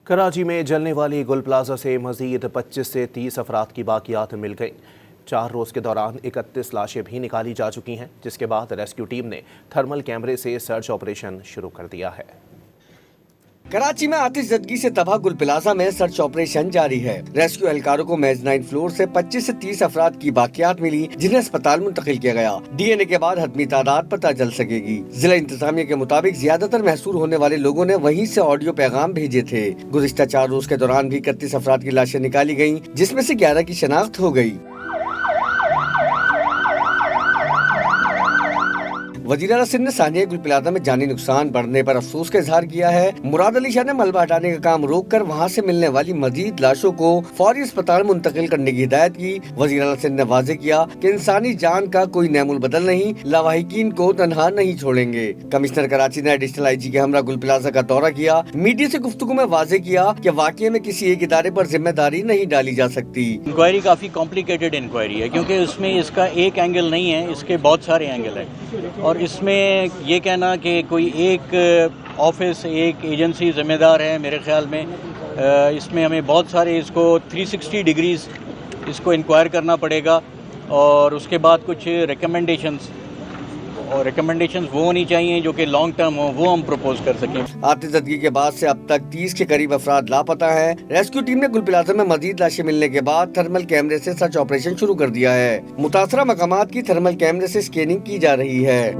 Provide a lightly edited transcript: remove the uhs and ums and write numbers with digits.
کراچی میں جلنے والی گل پلازا سے مزید 25 سے 30 افراد کی باقیات مل گئیں۔ 4 روز کے دوران 31 لاشیں بھی نکالی جا چکی ہیں، جس کے بعد ریسکیو ٹیم نے تھرمل کیمرے سے سرچ آپریشن شروع کر دیا ہے۔ کراچی میں آتش زدگی سے تباہ گل پلازا میں سرچ آپریشن جاری ہے۔ ریسکیو اہلکاروں کو میزنائن فلور سے 25 سے 30 افراد کی باقیات ملی، جنہیں اسپتال منتقل کیا گیا۔ ڈی این اے کے بعد حتمی تعداد پتہ چل سکے گی۔ ضلع انتظامیہ کے مطابق زیادہ تر محصور ہونے والے لوگوں نے وہیں سے آڈیو پیغام بھیجے تھے۔ گزشتہ 4 روز کے دوران بھی 31 افراد کی لاشیں نکالی گئیں، جس میں سے 11 کی شناخت ہو گئی۔ وزیر اعلیٰ سندھ نے سانحہ گل پلازا میں جانی نقصان بڑھنے پر افسوس کا اظہار کیا ہے۔ مراد علی شاہ نے ملبہ ہٹانے کا کام روک کر وہاں سے ملنے والی مزید لاشوں کو فوری اسپتال منتقل کرنے کی ہدایت کی۔ وزیر اعلیٰ سندھ نے واضح کیا کہ انسانی جان کا کوئی نعم البدل نہیں، لاواحقین کو تنہا نہیں چھوڑیں گے۔ کمشنر کراچی نے ایڈیشنل آئی جی کے ہمراہ گل پلازا کا دورہ کیا۔ میڈیا سے گفتگو میں واضح کیا کہ واقعے میں کسی ایک ادارے پر ذمہ داری نہیں ڈالی جا سکتی۔ انکوائری کافی کمپلیکیٹڈ انکوائری ہے، کیونکہ اس میں اس کا ایک اینگل نہیں ہے، اس کے بہت سارے اینگل ہیں، اور اس میں یہ کہنا کہ کوئی ایک آفس ایک ایجنسی ذمہ دار ہے، میرے خیال میں اس میں ہمیں بہت سارے اس کو 360 ڈگریز اس کو انکوائر کرنا پڑے گا، اور اس کے بعد کچھ ریکمنڈیشنز وہ ہونی چاہیے جو کہ لانگ ٹرم ہوں، وہ ہم پروپوز کر سکیں۔ آتش زدگی کے بعد سے اب تک 30 کے قریب افراد لاپتہ ہیں۔ ریسکیو ٹیم نے گل پلازا میں مزید لاشیں ملنے کے بعد تھرمل کیمرے سے سرچ آپریشن شروع کر دیا ہے۔ متاثرہ مقامات کی تھرمل کیمرے سے اسکیننگ کی جا رہی ہے۔